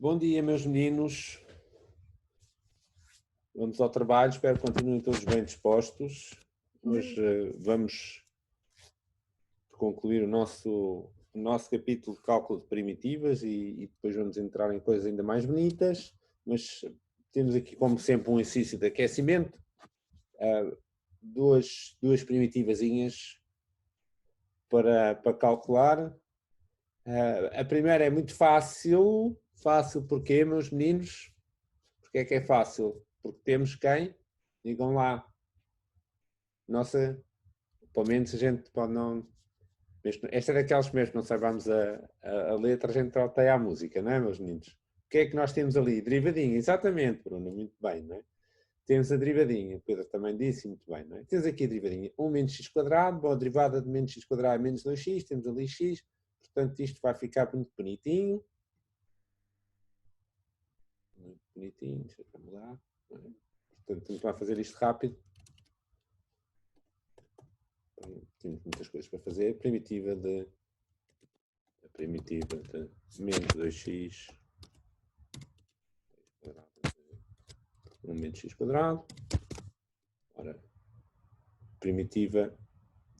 Bom dia, meus meninos. Vamos ao trabalho, espero que continuem todos bem dispostos. Hoje vamos concluir o nosso capítulo de cálculo de primitivas e depois vamos entrar em coisas ainda mais bonitas, mas temos aqui, como sempre, um exercício de aquecimento. Duas primitivazinhas para calcular. A primeira é muito fácil. Fácil porquê, meus meninos? Porquê é fácil? Porque temos quem? Digam lá. Nossa, pelo menos a gente pode não... Esta é daquelas mesmo que não saibamos a letra, a gente troteia a música, não é, meus meninos? O que é que nós temos ali? Derivadinha, exatamente, Bruno, muito bem, não é? Temos a derivadinha, o Pedro também disse, muito bem, não é? Temos aqui a derivadinha, 1 menos x quadrado, bom, a derivada de menos x quadrado é menos 2x, temos ali x, portanto isto vai ficar muito bonitinho. Muito bonitinho, deixa eu mudar. Portanto, vamos lá fazer isto rápido. Temos muitas coisas para fazer. Primitiva de menos 2x 1 menos x quadrado. Ora, primitiva,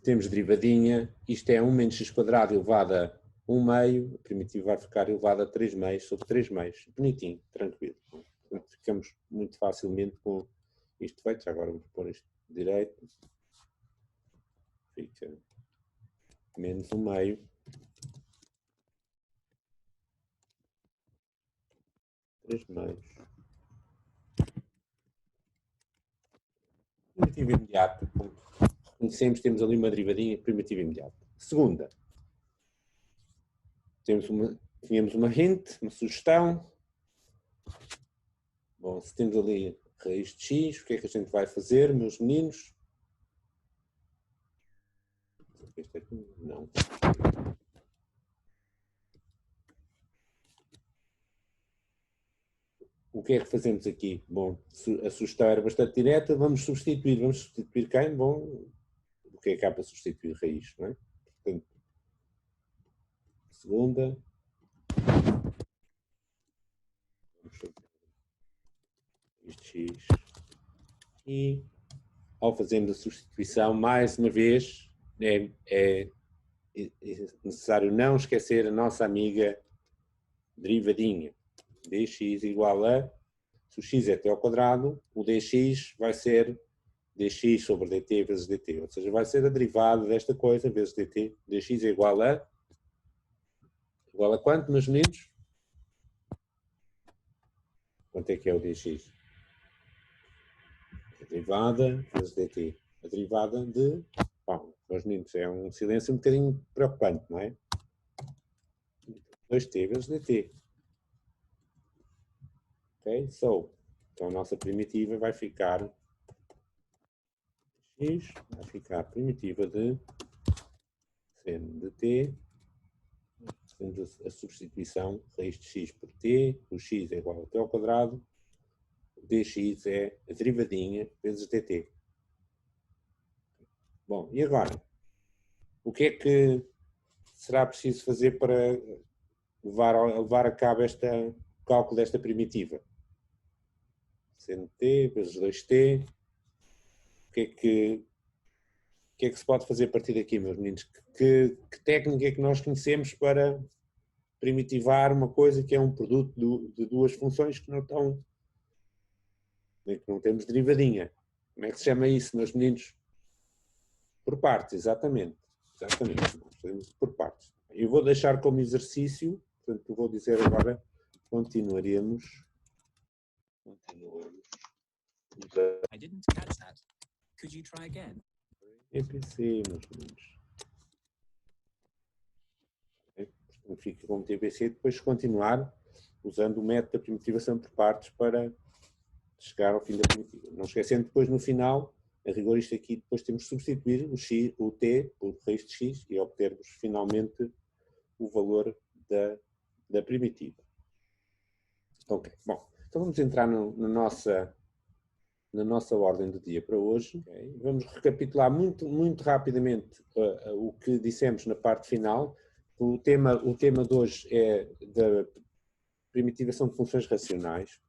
temos derivadinha. Isto é 1 menos x quadrado elevado a 1 meio. A primitiva vai ficar elevada a 3 meios sobre 3 meios. Bonitinho, tranquilo. Portanto, ficamos muito facilmente com isto feito. Já agora vamos pôr isto direito. Fica menos 1 meio. 3 meios. Primitiva imediata. Reconhecemos, temos ali uma derivadinha, primitiva imediata. Segunda. Tínhamos uma hint, uma sugestão. Bom, se temos ali raiz de x, o que é que a gente vai fazer, meus meninos? Este aqui, não. O que é que fazemos aqui? Bom, a sugestão era bastante direta, vamos substituir quem? Bom, o que é que há para substituir raiz, não é? Portanto, segunda. Vamos fazer raiz de x. E, ao fazermos a substituição, mais uma vez, é necessário não esquecer a nossa amiga derivadinha. dx igual a, se o x é t ao quadrado, o dx vai ser dx sobre dt vezes dt, ou seja, vai ser a derivada desta coisa vezes dt. Dx é igual a quanto, meus meninos? Quanto é que é o dx? A derivada vezes dt. A derivada de... Bom, meus meninos, é um silêncio um bocadinho preocupante, não é? 2t vezes dt. Ok? Então a nossa primitiva vai ficar x, vai ficar primitiva de seno de t, fazemos a substituição, raiz de x por t, o x é igual a t ao quadrado, o dx é a derivadinha vezes dt. Bom, e agora? O que é que será preciso fazer para levar a cabo o cálculo desta primitiva? Seno de t vezes 2t. O que é que se pode fazer a partir daqui, meus meninos? Que técnica é que nós conhecemos para primitivar uma coisa que é um produto de duas funções que não estão... que não temos derivadinha? Como é que se chama isso, meus meninos? Por partes, exatamente. Exatamente. Nós fazemos por partes. Eu vou deixar como exercício, portanto, eu vou dizer agora, continuaremos. I didn't catch that. Could you try again? TPC, meus meninos. Fica como TPC, depois continuar usando o método da primitivação por partes para chegar ao fim da primitiva. Não esquecendo depois no final, a rigor isto aqui, depois temos que substituir o t por raiz de x e obtermos finalmente o valor da primitiva. Ok, bom, então vamos entrar na nossa ordem do dia para hoje. Okay. Vamos recapitular muito rapidamente o que dissemos na parte final. O tema de hoje é primitivação de funções racionais.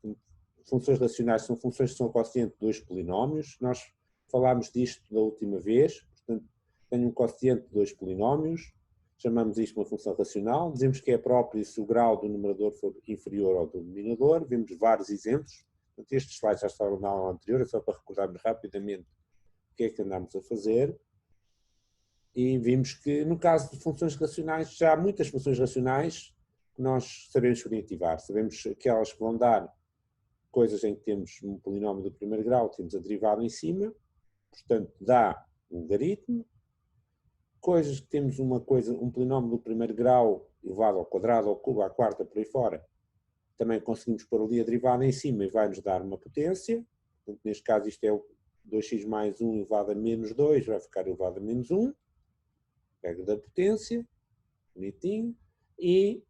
Funções racionais são funções que são quociente de dois polinómios. Nós falámos disto da última vez. Portanto, tenho um quociente de dois polinómios. Chamamos isto uma função racional. Dizemos que é própria se o grau do numerador for inferior ao do denominador. Vimos vários exemplos. Portanto, estes slides já estavam na aula anterior, é só para recordarmos rapidamente o que é que andámos a fazer. E vimos que, no caso de funções racionais, já há muitas funções racionais que nós sabemos primitivar. Sabemos que elas vão dar coisas em que temos um polinómio do primeiro grau, temos a derivada em cima, portanto dá um logaritmo. Coisas que temos um polinómio do primeiro grau elevado ao quadrado, ao cubo, à quarta, por aí fora, também conseguimos pôr ali a derivada em cima e vai-nos dar uma potência. Portanto, neste caso isto é o 2x mais 1 elevado a menos 2, vai ficar elevado a menos 1. Pego da potência, bonitinho, e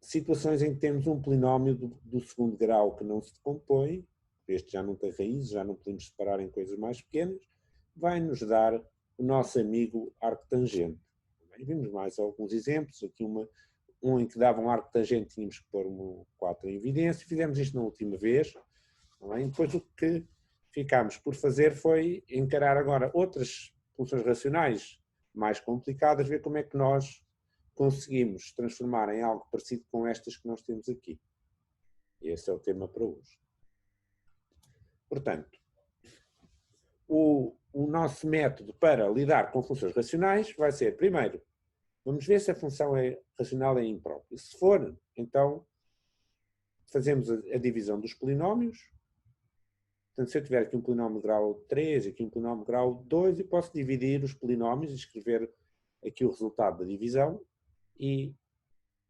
situações em que temos um polinómio do segundo grau que não se decompõe, este já não tem raízes, já não podemos separar em coisas mais pequenas, vai-nos dar o nosso amigo arco-tangente. Vimos mais alguns exemplos, aqui um em que dava um arco-tangente, tínhamos que pôr um 4 em evidência, fizemos isto na última vez, e depois o que ficámos por fazer foi encarar agora outras funções racionais mais complicadas, ver como é que nós conseguimos transformar em algo parecido com estas que nós temos aqui. Esse é o tema para hoje. Portanto, o nosso método para lidar com funções racionais vai ser, primeiro, vamos ver se a função racional é imprópria. Se for, então, fazemos a divisão dos polinómios. Portanto, se eu tiver aqui um polinómio de grau 3 e aqui um polinómio de grau 2, eu posso dividir os polinómios e escrever aqui o resultado da divisão. E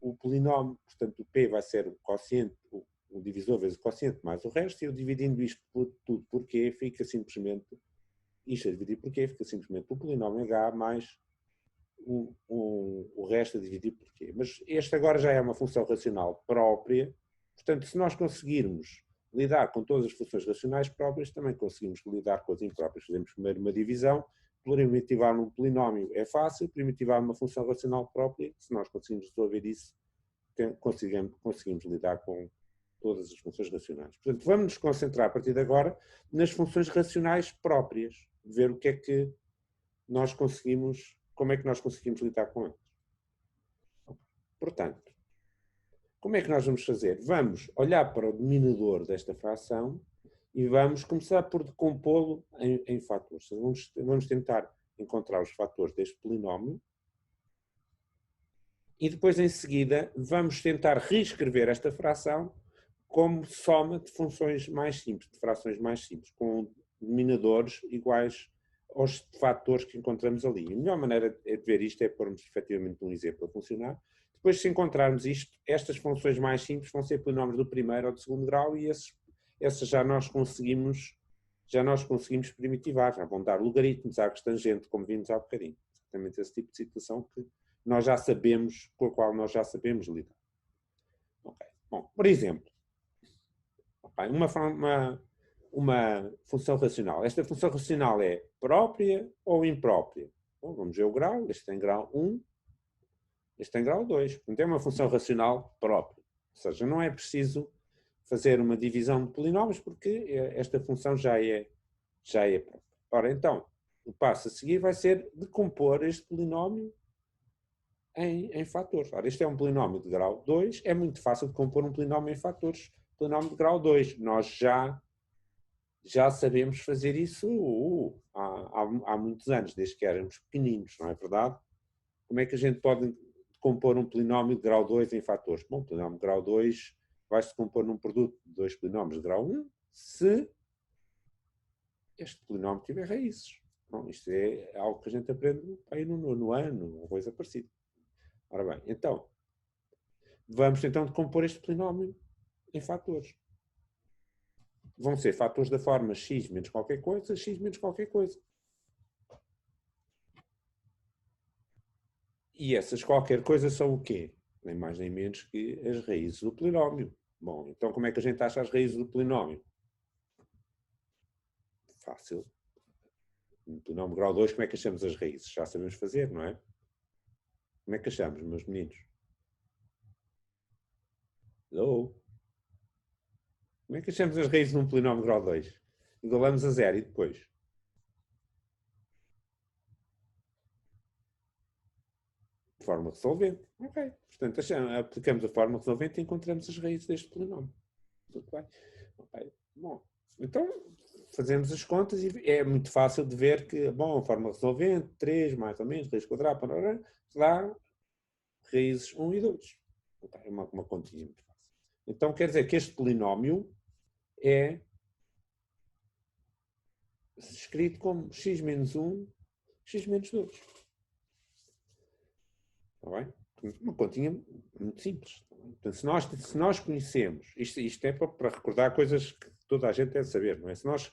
o polinómio, portanto, o P vai ser o quociente, o divisor vezes o quociente mais o resto, e eu dividindo isto por tudo por Q, fica simplesmente, isto a dividir por Q, fica simplesmente o polinómio H mais o resto a dividir por Q. Mas este agora já é uma função racional própria, portanto, se nós conseguirmos lidar com todas as funções racionais próprias, também conseguimos lidar com as impróprias. Fazemos primeiro uma divisão, primitivar um polinómio é fácil, primitivar uma função racional própria, se nós conseguimos resolver isso, conseguimos lidar com todas as funções racionais. Portanto, vamos nos concentrar a partir de agora nas funções racionais próprias, ver o que é que nós conseguimos, como é que nós conseguimos lidar com elas. Portanto, como é que nós vamos fazer? Vamos olhar para o denominador desta fração e vamos começar por decompô-lo em fatores. Vamos tentar encontrar os fatores deste polinómio e depois, em seguida, vamos tentar reescrever esta fração como soma de funções mais simples, de frações mais simples, com denominadores iguais aos fatores que encontramos ali. A melhor maneira de ver isto é pormos efetivamente um exemplo a funcionar. Depois, se encontrarmos isto, estas funções mais simples vão ser polinómios do primeiro ou do segundo grau e essas já nós conseguimos primitivar, já vão dar logaritmos, arcos tangente, como vimos há bocadinho. Exatamente esse tipo de situação que nós já sabemos, com a qual nós já sabemos lidar. Okay. Bom, por exemplo, uma função racional. Esta função racional é própria ou imprópria? Bom, vamos ver o grau. Este tem grau 1, este tem grau 2. Portanto, é uma função racional própria. Ou seja, não é preciso fazer uma divisão de polinómios porque esta função já é própria. Ora, então, o passo a seguir vai ser decompor este polinómio em fatores. Ora, este é um polinómio de grau 2. É muito fácil de compor um polinómio em fatores. Polinómio de grau 2. Nós já sabemos fazer isso há muitos anos, desde que éramos pequeninos, não é verdade? Como é que a gente pode compor um polinómio de grau 2 em fatores? Bom, o polinómio de grau 2 vai-se compor num produto de dois polinómios de grau 1 se este polinómio tiver raízes. Bom, isto é algo que a gente aprende aí no ano, ou coisa parecida. Ora bem, então, vamos então decompor este polinómio em fatores. Vão ser fatores da forma x menos qualquer coisa, x menos qualquer coisa. E essas qualquer coisa são o quê? Nem mais nem menos que as raízes do polinómio. Bom, então como é que a gente acha as raízes do polinómio? Fácil. No polinómio grau 2, como é que achamos as raízes? Já sabemos fazer, não é? Como é que achamos, meus meninos? Hello? Como é que achamos as raízes de um polinómio de grau 2? Igualamos a 0 e depois? Forma resolvente. Ok. Portanto, aplicamos a forma resolvente e encontramos as raízes deste polinómio. Tudo bem. Okay. Bom, então fazemos as contas e é muito fácil de ver que, bom, a forma resolvente, 3 mais ou menos, raiz quadrada, dá raízes 1 e 2. Okay. É uma continha muito fácil. Então quer dizer que este polinómio é escrito como x menos 1, x menos 2. Está bem? Uma continha muito simples. Portanto, se nós conhecemos, isto é para recordar coisas que toda a gente deve saber, não é? Se nós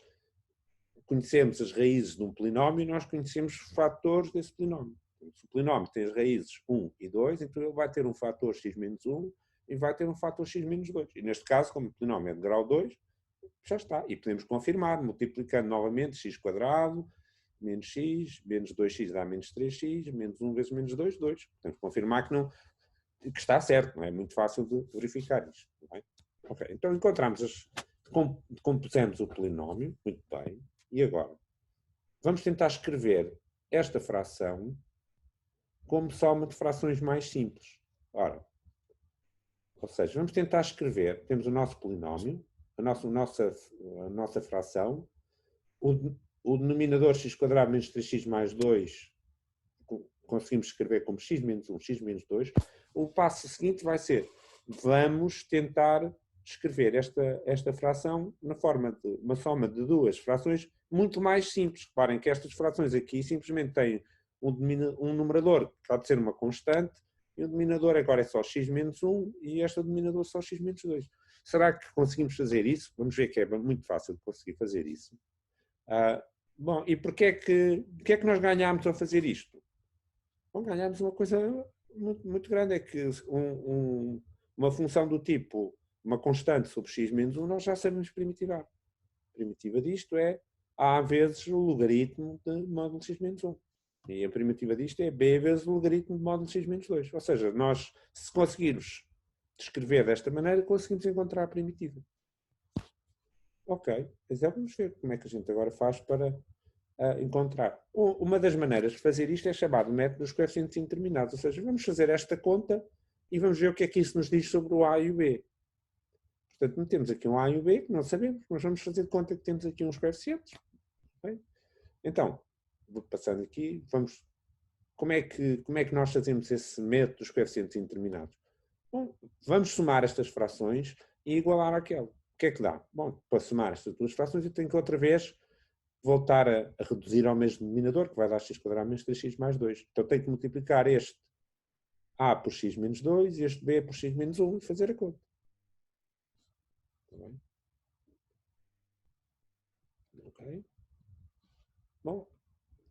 conhecemos as raízes de um polinómio, nós conhecemos os fatores desse polinómio. Se o polinómio tem as raízes 1 e 2, então ele vai ter um fator x menos 1 e vai ter um fator x menos 2. E neste caso, como o polinómio é de grau 2, já está. E podemos confirmar, multiplicando novamente x quadrado, menos x, menos 2x dá menos 3x, menos 1 vezes menos 2, 2. Podemos confirmar que está certo, não é? É muito fácil de verificar isto. Não é? Ok, então encontramos, compusemos o polinómio, muito bem, e agora? Vamos tentar escrever esta fração como soma de frações mais simples. Ora, ou seja, vamos tentar escrever, temos o nosso polinómio, a nossa fração, o denominador x² menos 3x mais 2 conseguimos escrever como x menos 1, x menos 2. O passo seguinte vai ser, vamos tentar escrever esta fração na forma de uma soma de duas frações muito mais simples. Reparem que estas frações aqui simplesmente têm um numerador que pode ser uma constante e o denominador agora é só x menos 1 e este denominador só x menos 2. Será que conseguimos fazer isso? Vamos ver que é muito fácil de conseguir fazer isso. Bom, e porquê é que nós ganhámos a fazer isto? Bom, ganhámos uma coisa muito, muito grande, é que uma função do tipo uma constante sobre x menos 1 nós já sabemos primitivar. A primitiva disto é a vezes o logaritmo de módulo x menos 1. E a primitiva disto é b vezes o logaritmo de módulo x menos 2. Ou seja, nós, se conseguirmos descrever desta maneira, conseguimos encontrar a primitiva. Ok, mas vamos ver como é que a gente agora faz para encontrar. Uma das maneiras de fazer isto é chamado método dos coeficientes indeterminados, ou seja, vamos fazer esta conta e vamos ver o que é que isso nos diz sobre o A e o B. Portanto, temos aqui um A e um B que não sabemos, mas vamos fazer de conta que temos aqui uns coeficientes. Okay? Então, vou passando aqui, como é que nós fazemos esse método dos coeficientes indeterminados? Bom, vamos somar estas frações e igualar aquela. O que é que dá? Bom, para somar estas duas frações eu tenho que outra vez voltar a reduzir ao mesmo denominador, que vai dar x² menos 3x mais 2. Então tenho que multiplicar este A por x menos 2 e este B por x menos 1 e fazer a conta. Está bem? Ok. Bom,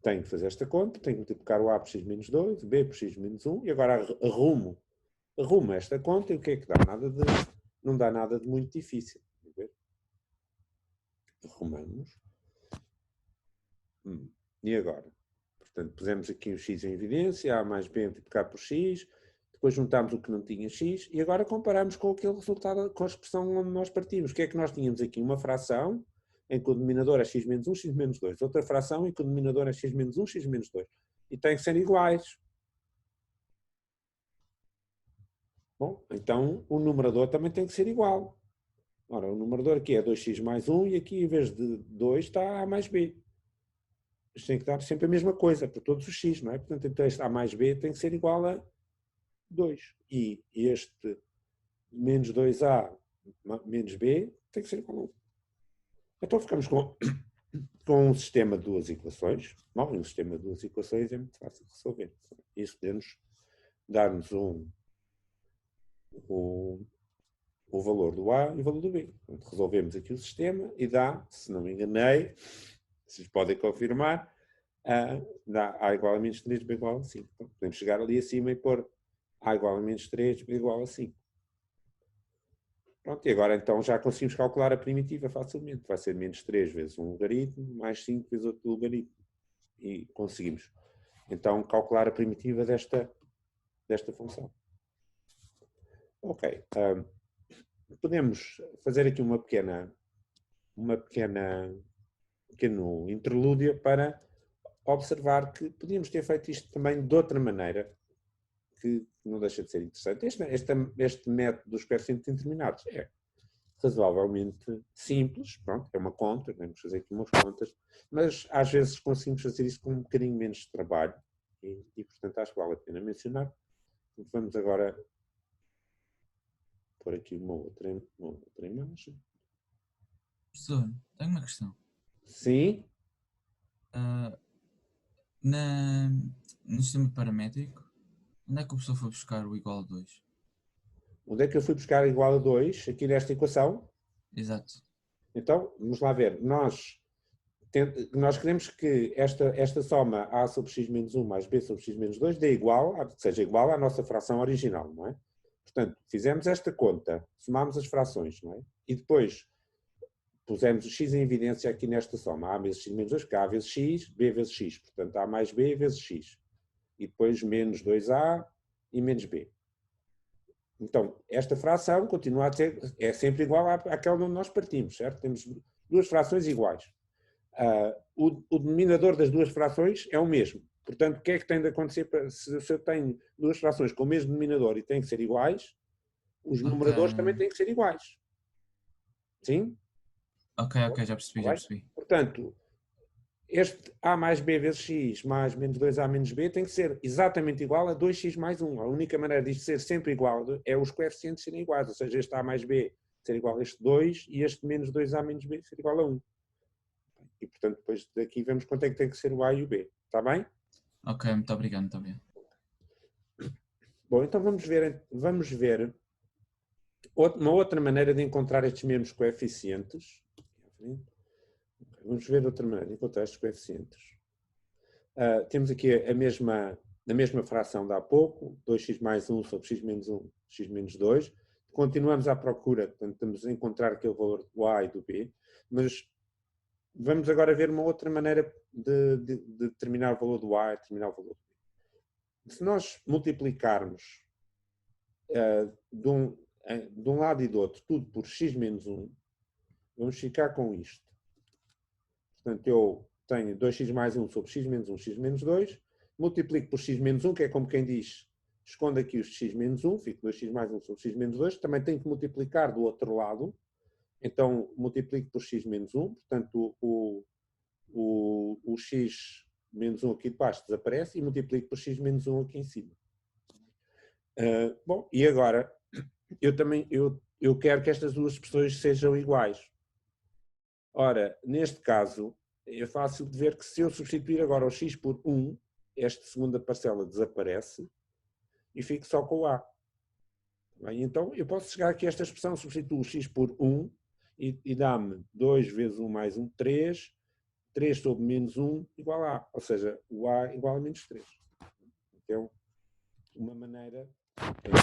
tenho que fazer esta conta, tenho que multiplicar o A por x menos 2, o B por x menos 1 e agora arrumo esta conta e o que é que dá? Não dá nada de muito difícil. Arrumamos. E agora? Portanto, pusemos aqui o x em evidência, A mais B multiplicado por x, depois juntámos o que não tinha x e agora comparamos com aquele resultado, com a expressão onde nós partimos. O que é que nós tínhamos aqui? Uma fração em que o denominador é x menos 1, x menos 2. Outra fração em que o denominador é x menos 1, x menos 2. E têm que ser iguais. Bom, então o numerador também tem que ser igual. Ora, o numerador aqui é 2x mais 1 e aqui em vez de 2 está A mais B. Isto tem que dar sempre a mesma coisa para todos os x, não é? Portanto, então este A mais B tem que ser igual a 2. E este menos 2A menos B tem que ser igual a 1. Então ficamos com um sistema de duas equações. Bom, um sistema de duas equações é muito fácil de resolver. Isso podemos dar-nos o valor do A e o valor do B. Portanto, resolvemos aqui o sistema e dá, se não me enganei, vocês podem confirmar, dá A igual a menos 3, B igual a 5. Então, podemos chegar ali acima e pôr A igual a menos 3, B igual a 5. Pronto, e agora então já conseguimos calcular a primitiva facilmente. Vai ser menos 3 vezes um logaritmo, mais 5 vezes outro logaritmo. E conseguimos então calcular a primitiva desta função. Ok. podemos fazer aqui uma pequeno interlúdio para observar que podíamos ter feito isto também de outra maneira, que não deixa de ser interessante. Este método dos coeficientes indeterminados é razoavelmente simples, pronto, é uma conta, vamos fazer aqui umas contas, mas às vezes conseguimos fazer isso com um bocadinho menos de trabalho e portanto acho que vale a pena mencionar. Vamos agora pôr aqui uma outra imagem. Professor, tenho uma questão. Sim. No sistema paramétrico, onde é que o professor foi buscar o igual a 2? Onde é que eu fui buscar igual a 2? Aqui nesta equação? Exato. Então, vamos lá ver. Nós queremos que esta soma A sobre x menos 1 mais B sobre x menos 2 seja igual à nossa fração original, não é? Portanto, fizemos esta conta, somámos as frações, não é? E depois pusemos o x em evidência aqui nesta soma. A vezes x menos 2, que A vezes x, B vezes x. Portanto, A mais B vezes x. E depois menos 2A e menos B. Então, esta fração continua a ser, é sempre igual àquela onde nós partimos, certo? Temos duas frações iguais. O denominador das duas frações é o mesmo. Portanto, o que é que tem de acontecer? Se eu tenho duas frações com o mesmo denominador e têm que ser iguais, os numeradores também têm que ser iguais. Sim? Ok, já percebi. Portanto, este A mais B vezes x mais menos 2A menos B tem que ser exatamente igual a 2x mais 1. A única maneira disto ser sempre igual é os coeficientes serem iguais, ou seja, este A mais B ser igual a este 2 e este menos 2A menos B ser igual a 1. E, portanto, depois daqui vemos quanto é que tem que ser o A e o B. Está bem? Ok, muito obrigado. Bom, então vamos ver uma outra maneira de encontrar estes mesmos coeficientes. Vamos ver outra maneira de encontrar estes coeficientes. Temos aqui a mesma fração de há pouco, 2x mais 1 sobre x menos 1, x menos 2. Continuamos à procura, portanto, estamos a encontrar aquele valor do A e do B, mas vamos agora ver uma outra maneira de determinar o valor do A e determinar o valor do B. Se nós multiplicarmos de um lado e do outro tudo por x menos 1, vamos ficar com isto. Portanto, eu tenho 2x mais 1 sobre x menos 2, multiplico por x menos 1, que é como quem diz, escondo aqui os x menos 1, fico 2x mais 1 sobre x menos 2, também tenho que multiplicar do outro lado, então multiplico por x menos 1, portanto o x menos 1 aqui de baixo desaparece e multiplico por x menos 1 aqui em cima. Bom, e agora eu quero que estas duas expressões sejam iguais. Ora, neste caso, é fácil de ver que se eu substituir agora o x por 1, esta segunda parcela desaparece e fico só com o A. Bem, então, eu posso chegar aqui a esta expressão, substituo o x por 1 e dá-me 2 vezes 1 mais 1, 3. 3 sobre menos 1 igual a A. Ou seja, o A igual a menos 3. Então, uma maneira, x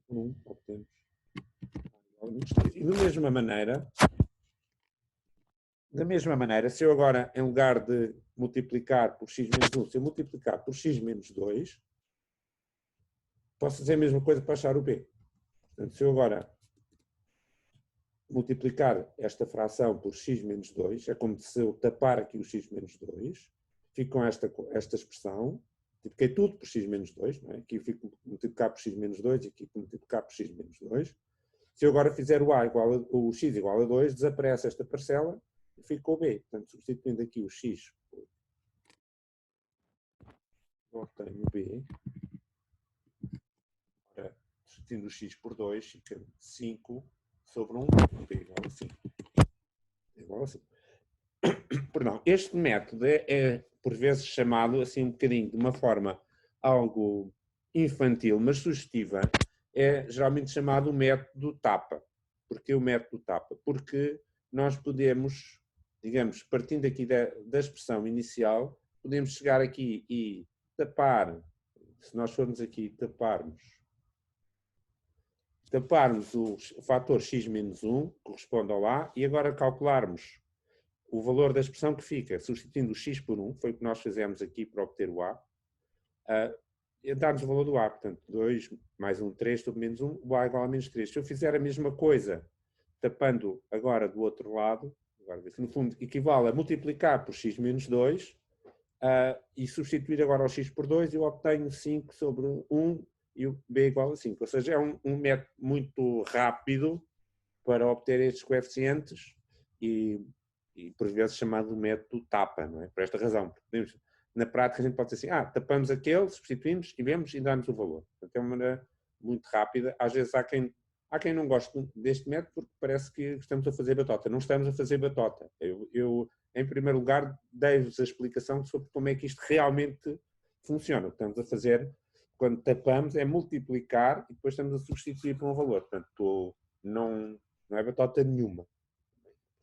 por 1, obtemos A igual a menos 3. E da mesma maneira, se eu agora, em lugar de multiplicar por x menos 1, se eu multiplicar por x menos 2, posso fazer a mesma coisa para achar o B. Portanto, se eu agora multiplicar esta fração por x menos 2, é como se eu tapar aqui o x menos 2, fico com esta expressão, multipliquei tudo por x menos 2, não é? Aqui eu fico multiplicar por x menos 2 e aqui multiplicar por x menos 2. Se eu agora fizer o x igual a 2, desaparece esta parcela, fica o B. Portanto, substituindo aqui o x, obtenho o B. Agora, substituindo o x por 2, fica 5 sobre 1, B igual a 5. Igual a 5. Perdão, este método é, por vezes, chamado, assim, um bocadinho, de uma forma algo infantil, mas sugestiva, é geralmente chamado o método tapa. Porquê o método tapa? Porque nós podemos, digamos, partindo aqui da expressão inicial, podemos chegar aqui e tapar, se nós formos aqui taparmos o fator x menos 1, corresponde ao A, e agora calcularmos o valor da expressão que fica, substituindo o x por 1, foi o que nós fizemos aqui para obter o A. dar-nos o valor do A. Portanto, 2 mais 1, 3, sobre menos 1, o A é igual a menos 3. Se eu fizer a mesma coisa, tapando agora do outro lado, agora, que no fundo equivale a multiplicar por x menos 2, e substituir agora o x por 2, eu obtenho 5 sobre 1 e o b é igual a 5. Ou seja, é um método muito rápido para obter estes coeficientes e por vezes chamado método tapa, não é? Por esta razão. Podemos, na prática a gente pode dizer assim, tapamos aquele, substituímos, escrevemos e damos o valor. Portanto, é uma maneira muito rápida. Às vezes há quem não goste deste método porque parece que estamos a fazer batota. Não estamos a fazer batota. Eu em primeiro lugar, dei-vos a explicação sobre como é que isto realmente funciona. O que estamos a fazer, quando tapamos, é multiplicar e depois estamos a substituir por um valor. Portanto, não é batota nenhuma.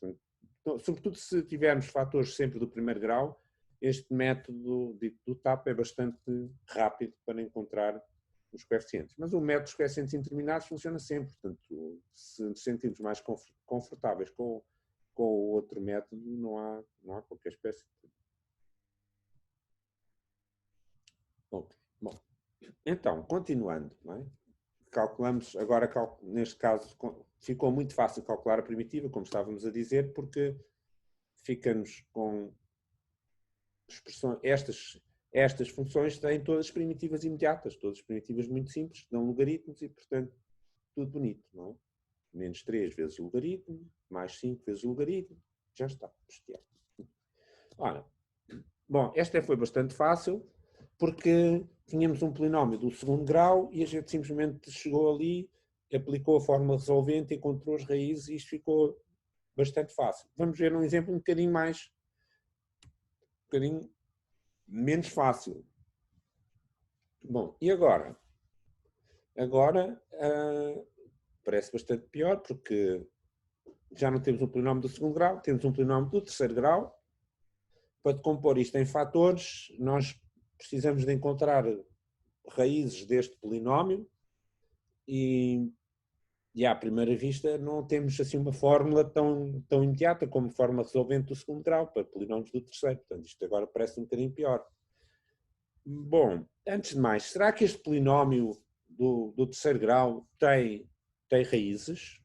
Portanto, sobretudo se tivermos fatores sempre do primeiro grau, este método do TAP é bastante rápido para encontrar os coeficientes. Mas o método dos coeficientes indeterminados funciona sempre. Portanto, se nos sentimos mais confortáveis com o outro método, não há qualquer espécie de... Ok, bom. Então, continuando, não é? Calculamos, agora neste caso ficou muito fácil calcular a primitiva, como estávamos a dizer, porque fica-nos com expressões, estas funções têm todas primitivas imediatas, todas primitivas muito simples, dão logaritmos e, portanto, tudo bonito, não é? Menos 3 vezes o logaritmo, mais 5 vezes o logaritmo, já está. Ora, bom, esta foi bastante fácil, porque tínhamos um polinómio do segundo grau e a gente simplesmente chegou ali, aplicou a fórmula resolvente, encontrou as raízes e isto ficou bastante fácil. Vamos ver um exemplo um bocadinho menos fácil. Bom, e agora? Agora parece bastante pior, porque já não temos um polinómio do segundo grau, temos um polinómio do terceiro grau. Para decompor isto em fatores, nós precisamos de encontrar raízes deste polinómio e à primeira vista não temos assim uma fórmula tão imediata como forma resolvente do segundo grau para polinómios do terceiro. Portanto, isto agora parece um bocadinho pior. Bom, antes de mais, será que este polinómio do terceiro grau tem raízes?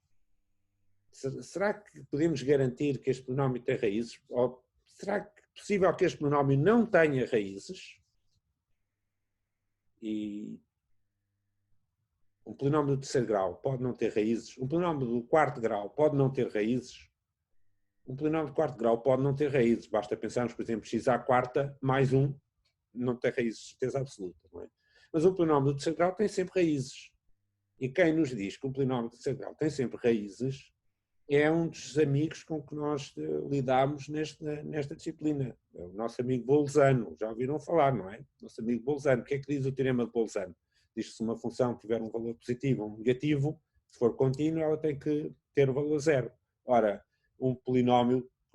Será que podemos garantir que este polinómio tem raízes? Ou será que é possível que este polinómio não tenha raízes? E um polinómio do terceiro grau pode não ter raízes. Um polinómio do quarto grau pode não ter raízes. Um polinómio do quarto grau pode não ter raízes. Basta pensarmos, por exemplo, x à quarta mais 1 não tem raízes, certeza absoluta. Não é? Mas um polinómio do terceiro grau tem sempre raízes. E quem nos diz que um polinómio do terceiro grau tem sempre raízes é um dos amigos com que nós lidamos nesta disciplina. É o nosso amigo Bolzano. Já ouviram falar, não é? Nosso amigo Bolzano. O que é que diz o teorema de Bolzano? Diz que se uma função tiver um valor positivo ou um negativo, se for contínuo, ela tem que ter o valor zero. Ora,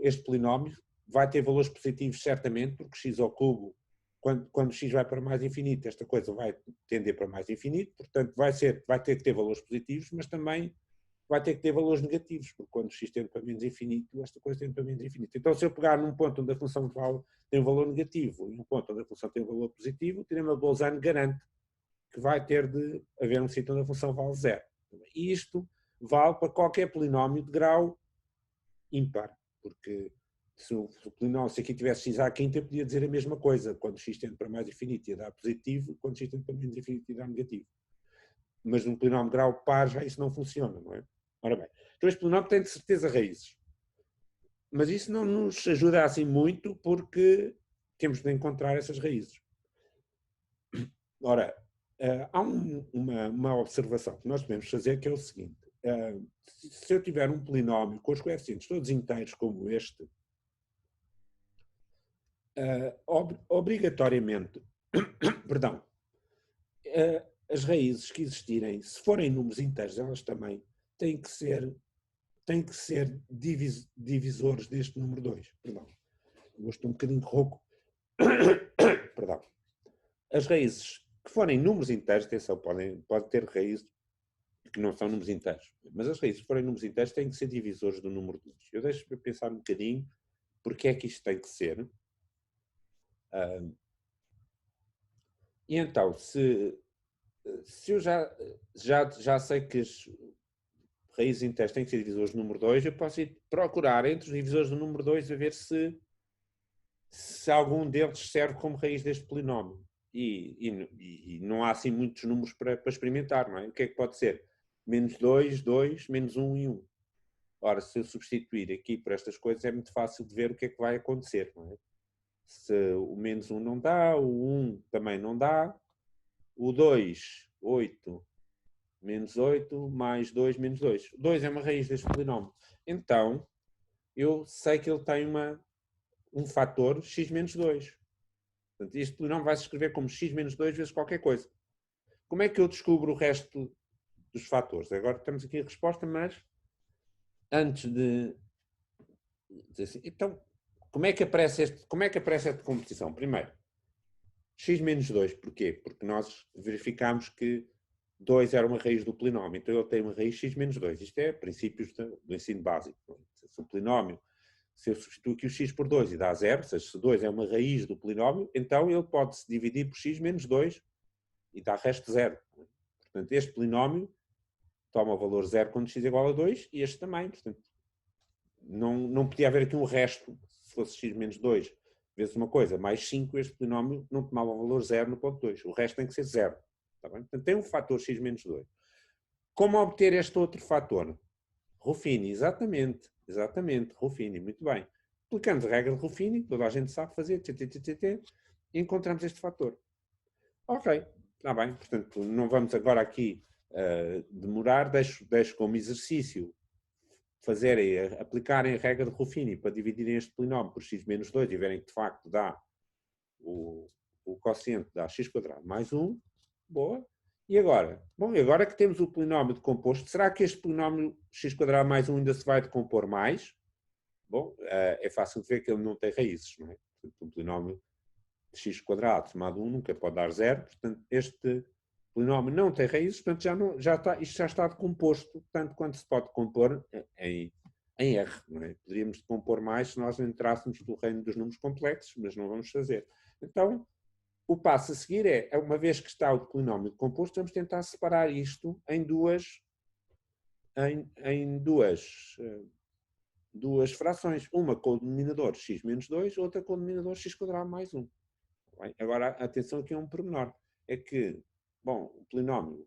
este polinómio vai ter valores positivos certamente, porque x ao cubo, quando x vai para mais infinito, esta coisa vai tender para mais infinito, portanto vai ter que ter valores positivos, mas também vai ter que ter valores negativos, porque quando x tende para menos infinito, esta coisa tende para menos infinito. Então, se eu pegar num ponto onde a função tem um valor negativo e um ponto onde a função tem um valor positivo, o teorema de Bolzano garante que vai ter de haver um sítio onde a função vale zero. E isto vale para qualquer polinómio de grau ímpar, porque se aqui tivesse x à quinta, eu podia dizer a mesma coisa. Quando x tende para mais infinito ia dar positivo, quando x tende para menos infinito ia dar negativo. Mas num polinómio de grau par já isso não funciona, não é? Ora bem, então este polinómio tem de certeza raízes. Mas isso não nos ajuda assim muito porque temos de encontrar essas raízes. Ora, há uma observação que nós devemos fazer que é o seguinte. Se eu tiver um polinómio com os coeficientes todos inteiros como este, obrigatoriamente, perdão, as raízes que existirem, se forem números inteiros, elas também têm que ser divisores deste número 2. Perdão. Eu estou um bocadinho rouco. Perdão. As raízes que forem números inteiros, atenção, pode ter raízes que não são números inteiros, mas as raízes que forem números inteiros têm que ser divisores do número 2. Eu deixo-me pensar um bocadinho porque é que isto tem que ser. E então, se eu já sei que as raízes inteiras têm que ser divisores do número 2, eu posso ir procurar entre os divisores do número 2 a ver se algum deles serve como raiz deste polinómio. E não há assim muitos números para experimentar, não é? O que é que pode ser? Menos 2, 2, menos 1 e 1. Ora, se eu substituir aqui por estas coisas, é muito fácil de ver o que é que vai acontecer, não é? Se o menos 1 não dá, o 1 também não dá, o 2, 8, menos 8, mais 2, menos 2. 2 é uma raiz deste polinómio. Então, eu sei que ele tem um fator x menos 2. Portanto, este polinómio vai se escrever como x menos 2 vezes qualquer coisa. Como é que eu descubro o resto dos fatores? Agora temos aqui a resposta, mas antes de dizer assim, então, como é que aparece esta composição? Primeiro, x menos 2, porquê? Porque nós verificámos que 2 era uma raiz do polinómio, então ele tem uma raiz x menos 2. Isto é princípios do ensino básico. Se o polinómio, se eu substituo aqui o x por 2 e dá 0, ou seja, se 2 é uma raiz do polinómio, então ele pode-se dividir por x menos 2 e dá resto 0. Portanto, este polinómio toma o valor 0 quando x é igual a 2 e este também. Portanto, não podia haver aqui um resto, se fosse x menos 2 vezes uma coisa, mais 5, este polinómio não tomava o valor 0 no ponto 2. O resto tem que ser 0. Está bem? Portanto, tem um fator x menos 2. Como obter este outro fator? Ruffini, exatamente, Ruffini, muito bem. Aplicamos a regra de Ruffini, toda a gente sabe fazer, e encontramos este fator. Ok, está bem, portanto, não vamos agora aqui demorar, deixo como exercício aplicarem a regra de Ruffini para dividirem este polinómio por x menos 2 e verem que de facto dá o quociente dá x² mais 1, boa. E agora? Bom, e agora que temos o polinómio decomposto, será que este polinómio x² mais 1 ainda se vai decompor mais? Bom, é fácil de ver que ele não tem raízes, não é? Portanto, um polinómio de x² somado 1 nunca pode dar 0, portanto, este polinómio não tem raízes, portanto, isto já está decomposto, tanto quanto se pode compor em R, não é? Poderíamos decompor mais se nós entrássemos no reino dos números complexos, mas não vamos fazer. Então, o passo a seguir uma vez que está o polinómio decomposto, vamos tentar separar isto em duas frações. Uma com o denominador x menos 2, outra com o denominador x² mais 1. Bem, agora, atenção aqui a um pormenor. É que, bom, o polinómio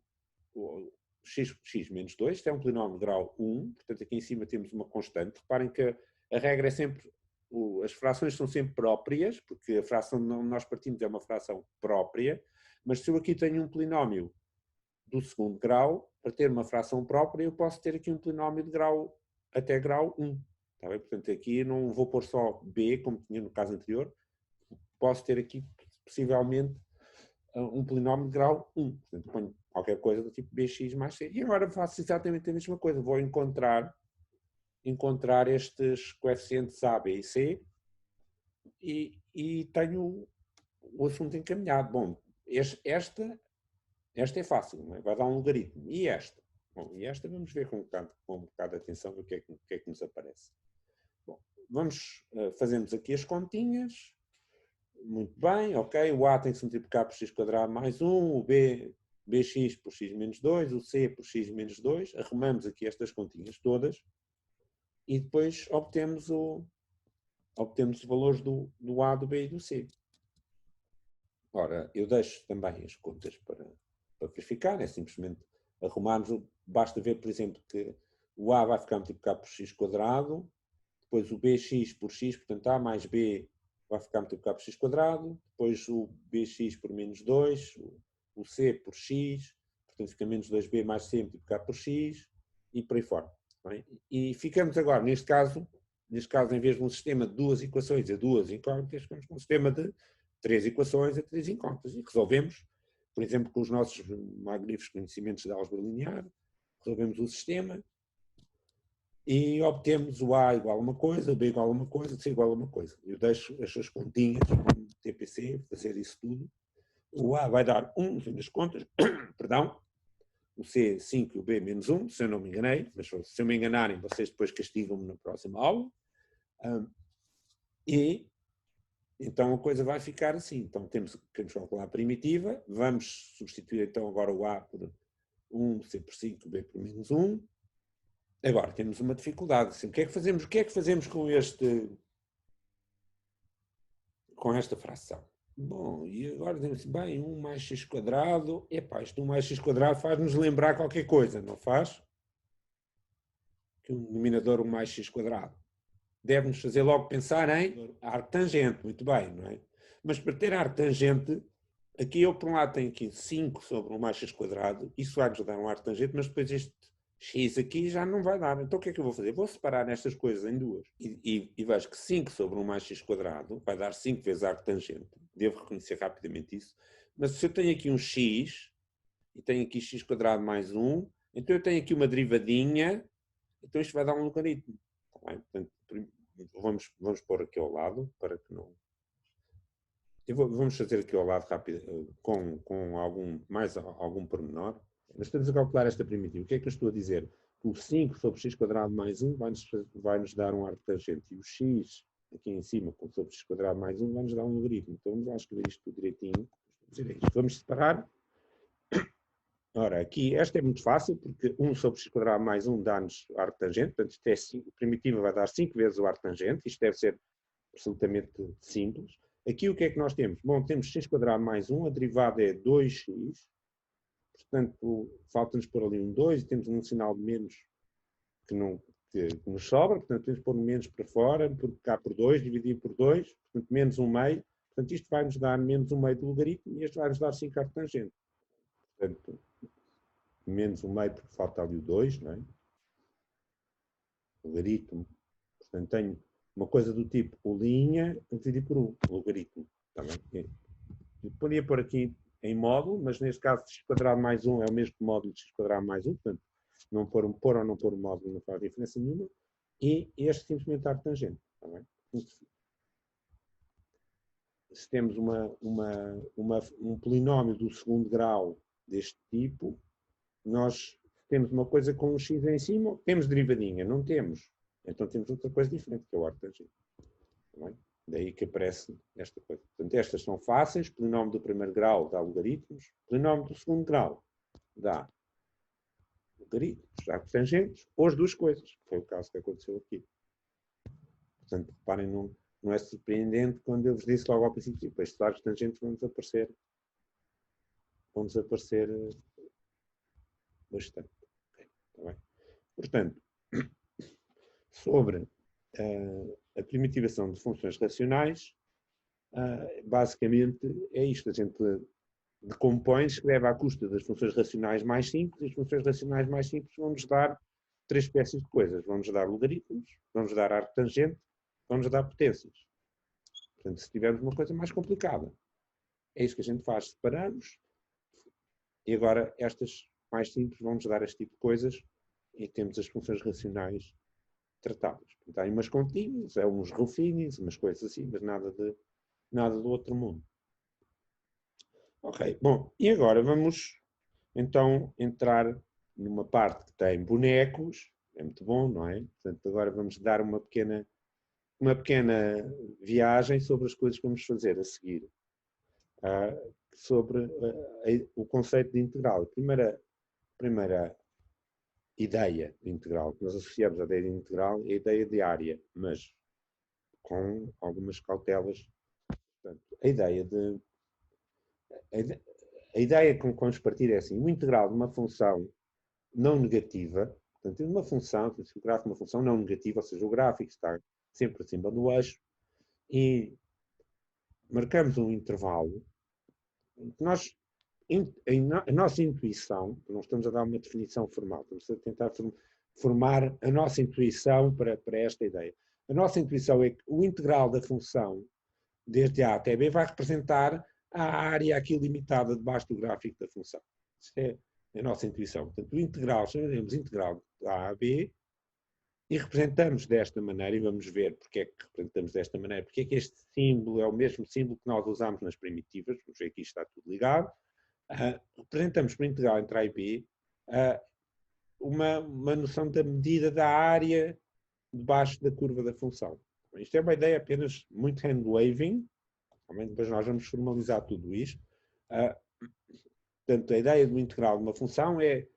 x menos 2, isto é um polinómio de grau 1, portanto aqui em cima temos uma constante. Reparem que a regra é sempre, as frações são sempre próprias, porque a fração de onde nós partimos é uma fração própria, mas se eu aqui tenho um polinómio do segundo grau, para ter uma fração própria, eu posso ter aqui um polinómio de grau até grau 1. Tá bem? Portanto, aqui não vou pôr só b, como tinha no caso anterior, posso ter aqui, possivelmente, um polinómio de grau 1. Portanto, ponho qualquer coisa do tipo bx mais c. E agora faço exatamente a mesma coisa. Vou encontrar estes coeficientes a, b e c e tenho o assunto encaminhado. Bom, esta é fácil, não é? Vai dar um logaritmo. E esta? Bom, e esta vamos ver com um bocado de atenção o que é que nos aparece. Bom, fazemos aqui as continhas. Muito bem, ok. O A tem que se multiplicar por x² mais 1, o B, bx por x menos 2, o C por x menos 2. Arrumamos aqui estas continhas todas e depois obtemos os valores do A, do B e do C. Ora, eu deixo também as contas para verificar, é simplesmente arrumarmos. Basta ver, por exemplo, que o A vai ficar multiplicado por x², depois o bx por x, portanto A mais B vai ficar multiplicado por x², depois o bx por menos 2, o C por x, portanto fica menos 2b mais c multiplicado por x, e por aí fora. Bem? E ficamos agora, neste caso, em vez de um sistema de duas equações a duas incógnitas, ficamos com um sistema de três equações a três incógnitas. E resolvemos, por exemplo, com os nossos magníficos conhecimentos de álgebra linear, resolvemos o sistema, e obtemos o A igual a uma coisa, o B igual a uma coisa, o C igual a uma coisa. Eu deixo estas continhas no TPC, fazer isso tudo. O A vai dar 1, no fim das contas, perdão, o C 5 e o B menos 1, se eu não me enganei, mas se eu me enganarem, vocês depois castigam-me na próxima aula. E Então a coisa vai ficar assim. Então queremos calcular a primitiva, vamos substituir então agora o A por 1, C por 5, B por menos 1. Agora temos uma dificuldade. Assim, o que é que fazemos com esta fração? Bom, e agora dizemos assim, bem, 1 mais x quadrado, epá, isto 1 mais x quadrado faz-nos lembrar qualquer coisa, não faz? Que o denominador 1 mais x quadrado deve-nos fazer logo pensar em arctangente, muito bem, não é? Mas para ter arctangente, aqui eu por um lado tenho aqui 5 sobre 1 mais x quadrado, isso vai-nos dar um arctangente, mas depois este x aqui já não vai dar. Então o que é que eu vou fazer? Vou separar estas coisas em duas. E vejo que 5 sobre 1 mais x quadrado vai dar 5 vezes arctangente. Devo reconhecer rapidamente isso. Mas se eu tenho aqui um x, e tenho aqui x quadrado mais 1, então eu tenho aqui uma derivadinha, então isto vai dar um logaritmo. Tá bem? Portanto, vamos pôr aqui ao lado, para que não... Vamos fazer aqui ao lado rápido, com algum pormenor. Nós estamos a calcular esta primitiva. O que é que eu estou a dizer? O 5 sobre x quadrado mais 1 vai-nos dar um arctangente. E o x aqui em cima, com sobre x quadrado mais 1, vai-nos dar um logaritmo. Então vamos lá escrever isto tudo direitinho. Vamos separar. Ora, aqui, esta é muito fácil, porque 1 sobre x quadrado mais 1 dá-nos arctangente. Portanto, isto é 5, a primitiva vai dar 5 vezes o arctangente. Isto deve ser absolutamente simples. Aqui o que é que nós temos? Bom, temos x quadrado mais 1, a derivada é 2x. Portanto, falta-nos pôr ali um 2 e temos um sinal de menos que nos sobra. Portanto, temos que pôr um menos para fora, cá por 2, dividir por 2, portanto, menos 1 meio. Portanto, isto vai nos dar menos 1 meio do logaritmo e este vai nos dar 5 arctangente. Portanto, menos 1 meio porque falta ali o 2, não é? Logaritmo. Portanto, tenho uma coisa do tipo o linha dividir por 1, logaritmo. Tá bem? Eu podia pôr aqui em módulo, mas neste caso x quadrado mais 1 é o mesmo módulo de x quadrado mais 1, portanto, não pôr ou não pôr o módulo não faz diferença nenhuma, e este simplesmente arctangente. Tá bem? Se temos um polinómio do segundo grau deste tipo, nós temos uma coisa com um x em cima, temos derivadinha, não temos. Então temos outra coisa diferente, que é o arctangente. Tá bem? Daí que aparece esta coisa. Portanto, estas são fáceis. Polinómio do primeiro grau dá logaritmos. Polinómio do segundo grau dá logaritmos, arctangentes, ou as duas coisas. Foi o caso que aconteceu aqui. Portanto, reparem, não é surpreendente quando eu vos disse logo ao princípio, tipo, estes arctangentes vão desaparecer bastante. Okay, tá bem? Portanto, sobre a primitivação de funções racionais, basicamente é isto. A gente decompõe, escreve à custa das funções racionais mais simples, e as funções racionais mais simples vão-nos dar três espécies de coisas. Vão-nos dar logaritmos, vão-nos dar arctangente, vão-nos dar potências. Portanto, se tivermos uma coisa mais complicada, é isso que a gente faz. Separamos, e agora estas mais simples vão-nos dar este tipo de coisas, e temos as funções racionais tratadas. Portanto, há umas contínuas, há uns rufinis, umas coisas assim, mas nada do outro mundo. Ok, bom, e agora vamos então entrar numa parte que tem bonecos, é muito bom, não é? Portanto, agora vamos dar uma pequena viagem sobre as coisas que vamos fazer a seguir. Sobre o conceito de integral. A primeira ideia de integral que nós associamos à ideia de integral é a ideia de área, mas com algumas cautelas. Portanto, a ideia com que vamos partir é assim: o integral de uma função não negativa, portanto, uma função, o gráfico de uma função não negativa, ou seja, o gráfico está sempre acima do eixo, e marcamos um intervalo. Nós, a nossa intuição, não estamos a dar uma definição formal, estamos a tentar formar a nossa intuição para esta ideia. A nossa intuição é que o integral da função, desde A até B, vai representar a área aqui limitada debaixo do gráfico da função. Isto é a nossa intuição. Portanto, o integral, chamaremos integral de A a B, e representamos desta maneira, e vamos ver porque é que representamos desta maneira, porque é que este símbolo é o mesmo símbolo que nós usamos nas primitivas, vamos ver que isto está tudo ligado. Representamos para integral entre A e B uma noção da medida da área debaixo da curva da função. Isto é uma ideia apenas muito hand-waving, Também depois nós vamos formalizar tudo isto. Portanto, a ideia do integral de uma função é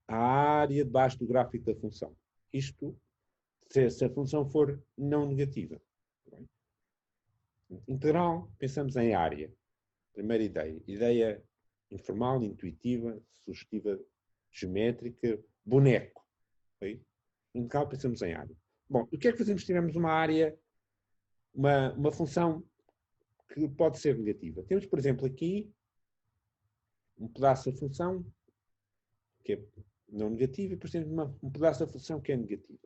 a área debaixo do gráfico da função. Isto, se a função for não negativa. Integral, pensamos em área. Primeira ideia. Ideia informal, intuitiva, sugestiva, geométrica, boneco. Okay? Integral, pensamos em área. Bom, o que é que fazemos se tivermos uma área, uma função que pode ser negativa? Temos, por exemplo, aqui um pedaço da função que é não negativa e depois temos um pedaço da função que é negativa.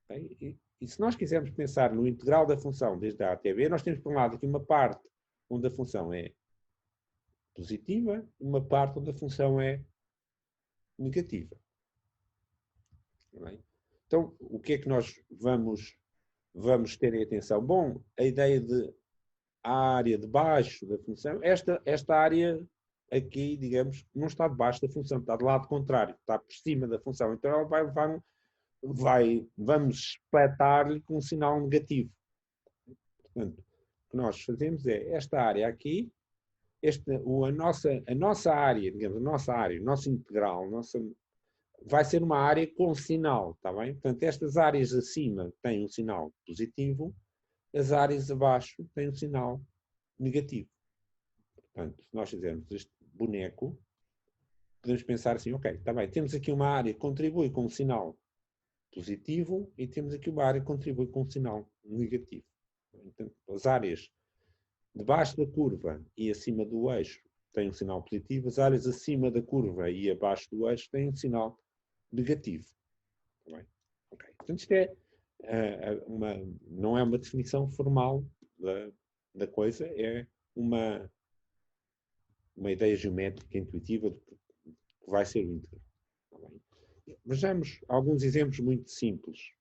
Okay? E se nós quisermos pensar no integral da função desde A até B, nós temos, por um lado, aqui uma parte onde a função é positiva e uma parte onde a função é negativa. Bem? Então, o que é que nós vamos ter em atenção? Bom, a ideia de a área debaixo da função, esta área aqui, digamos, não está debaixo da função, está do lado contrário, está por cima da função. Então ela vai levar vamos espetar-lhe com um sinal negativo. Portanto, o que nós fazemos é esta área aqui, a nossa área, digamos, o nosso integral, vai ser uma área com sinal, está bem? Portanto, estas áreas acima têm um sinal positivo, as áreas abaixo têm um sinal negativo. Portanto, se nós fizermos este boneco, podemos pensar assim, ok, está bem, temos aqui uma área que contribui com um sinal positivo e temos aqui uma área que contribui com um sinal negativo. Então, as áreas debaixo da curva e acima do eixo têm um sinal positivo, as áreas acima da curva e abaixo do eixo têm um sinal negativo. Tá bem? Okay. Portanto, isto não é uma definição formal da coisa, é uma ideia geométrica intuitiva do que vai ser o integral. Tá bem? Vejamos alguns exemplos muito simples.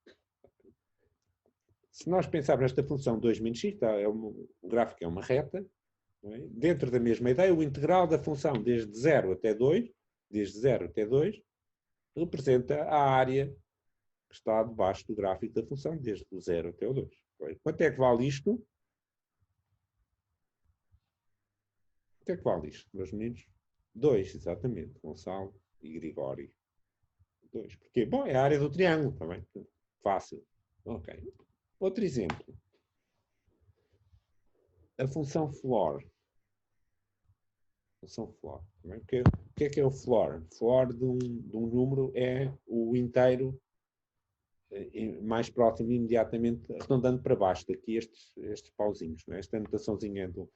Se nós pensarmos nesta função 2 menos x, o gráfico é uma reta, é? Dentro da mesma ideia, o integral da função desde 0 até 2, representa a área que está debaixo do gráfico da função, desde o 0 até o 2. Quanto é que vale isto? Quanto é que vale isto, meus meninos? 2, exatamente. Gonçalo e Grigório. 2. Porquê? Bom, é a área do triângulo, está bem? Fácil. Ok. Outro exemplo. A função floor. Função floor. O que é o floor? Floor de um número é o inteiro mais próximo, imediatamente, arredondando para baixo. Daqui estes pauzinhos. Não é? Esta anotaçãozinha é do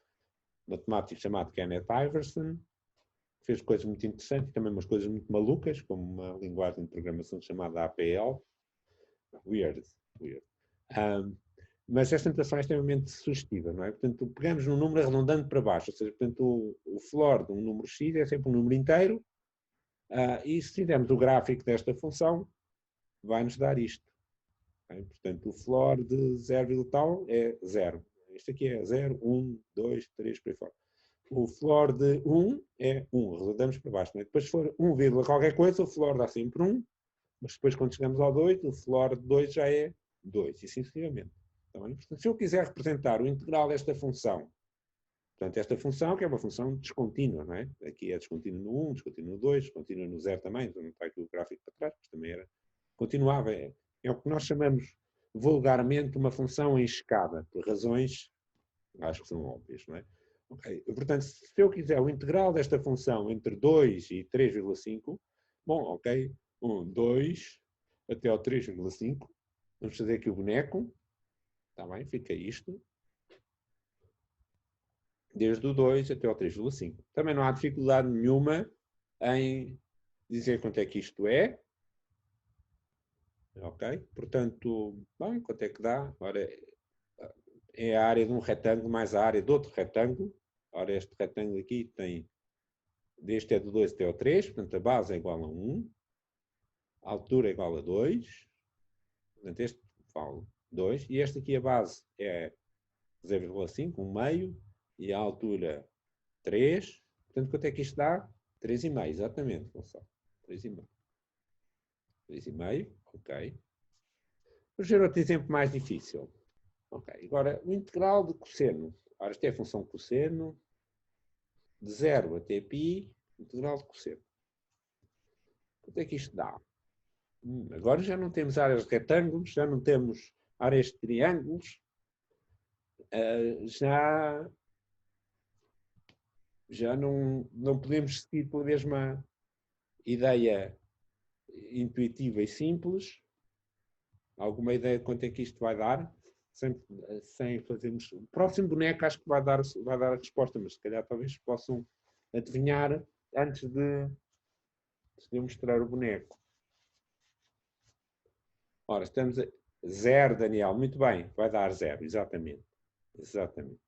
matemático chamado Kenneth Iverson. Fez coisas muito interessantes e também umas coisas muito malucas, como uma linguagem de programação chamada APL. Weird. Mas esta notação é extremamente sugestiva, não é? Portanto, pegamos num número arredondando para baixo, ou seja, portanto, o floor de um número x é sempre um número inteiro, e se tivermos o gráfico desta função, vai-nos dar isto. Okay? Portanto, o floor de 0, tal é 0. Isto aqui é 0, 1, 2, 3, por aí fora. O floor de 1 é 1, arredondamos para baixo. Não é? Depois, se for 1, qualquer coisa, o floor dá sempre 1, mas depois, quando chegamos ao 2, o floor de 2 já é 2, e assim sucessivamente. Portanto, se eu quiser representar o integral desta função, portanto, esta função que é uma função descontínua, não é? Aqui é descontínua no 1, descontínua no 2, descontínua no 0 também, então não está aqui o gráfico para trás, mas também era continuava. É o que nós chamamos vulgarmente uma função em escada, por razões, acho que são óbvias, não é? Okay. Portanto, se eu quiser o integral desta função entre 2 e 3,5, bom, ok, 2 até ao 3,5, vamos fazer aqui o boneco. Está bem? Fica isto. Desde o 2 até o 3,5. Também não há dificuldade nenhuma em dizer quanto é que isto é. Ok? Portanto, bem, quanto é que dá? Ora, é a área de um retângulo mais a área de outro retângulo. Ora, este retângulo aqui tem, deste é do 2 até o 3, portanto a base é igual a 1. A altura é igual a 2. Portanto, este vale 2. E este aqui a base é 0,5, 1 meio, e a altura 3. Portanto, quanto é que isto dá? 3,5, exatamente, Gonçalo. 3,5. 3,5, ok. Vamos ver outro exemplo mais difícil. Ok, agora o integral de cosseno. Ora, esta é a função cosseno de 0 até π, integral de cosseno. Quanto é que isto dá? Agora já não temos áreas de retângulos, já não temos áreas de triângulos, já não podemos seguir pela mesma ideia intuitiva e simples. Alguma ideia de quanto é que isto vai dar? Sem fazermos... O próximo boneco acho que vai dar a resposta, mas se calhar talvez possam adivinhar antes de eu mostrar o boneco. Ora, estamos a 0, Daniel. Muito bem, vai dar 0, exatamente. Exatamente.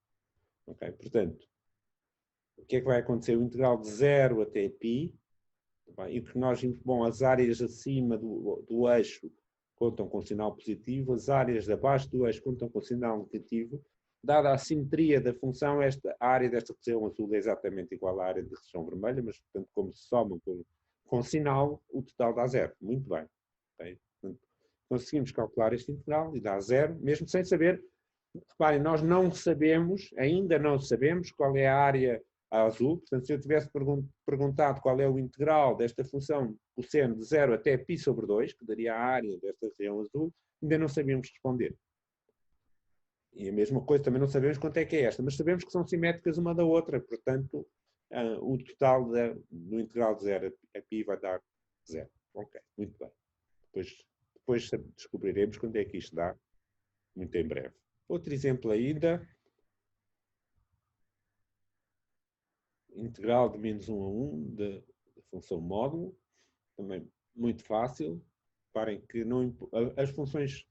Ok, portanto, o que é que vai acontecer? O integral de 0 até π, e o que nós vimos, bom, as áreas acima do eixo contam com sinal positivo, as áreas abaixo do eixo contam com sinal negativo. Dada a simetria da função, a área desta região azul é exatamente igual à área da região vermelha, mas, portanto, como se somam com sinal, o total dá 0. Muito bem. Okay? Portanto, conseguimos calcular este integral e dá 0, mesmo sem saber. Reparem, nós não sabemos, ainda não sabemos qual é a área azul. Portanto, se eu tivesse perguntado qual é o integral desta função cosseno de 0 até π sobre 2, que daria a área desta região azul, ainda não sabíamos responder. E a mesma coisa, também não sabemos quanto é que é esta, mas sabemos que são simétricas uma da outra, portanto, o total do integral de 0 a π vai dar 0. Ok, muito bem. Depois descobriremos quanto é que isto dá, muito em breve. Outro exemplo ainda. Integral de menos 1 a 1 da função módulo. Também muito fácil. Reparem que as funções...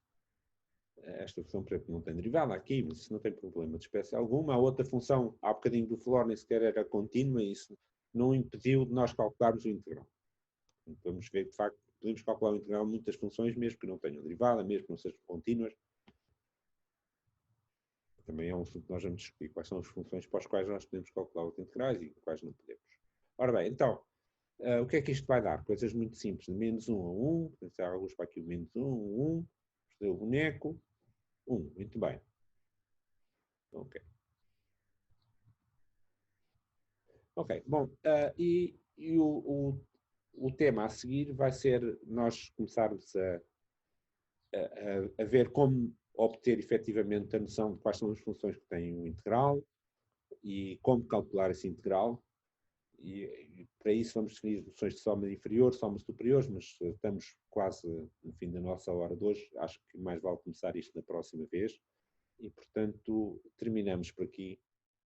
Esta função, por exemplo, não tem derivada aqui, mas isso não tem problema de espécie alguma. A outra função, há bocadinho do flor, nem sequer era contínua, e isso não impediu de nós calcularmos o integral. Vamos ver que, de facto, podemos calcular o integral de muitas funções, mesmo que não tenham derivada, mesmo que não sejam contínuas. Também é um assunto que nós vamos discutir, quais são as funções para as quais nós podemos calcular os integrais e quais não podemos. Ora bem, então, o que é que isto vai dar? Coisas muito simples, de menos 1 a 1, portanto, há alguns para aqui o menos 1, 1, fazer o boneco, 1, muito bem. Ok. Ok, bom, e o tema a seguir vai ser nós começarmos a ver como obter efetivamente a noção de quais são as funções que têm um integral e como calcular esse integral. E para isso vamos definir noções de soma inferior, soma superiores, mas estamos quase no fim da nossa hora de hoje. Acho que mais vale começar isto na próxima vez. E, portanto, terminamos por aqui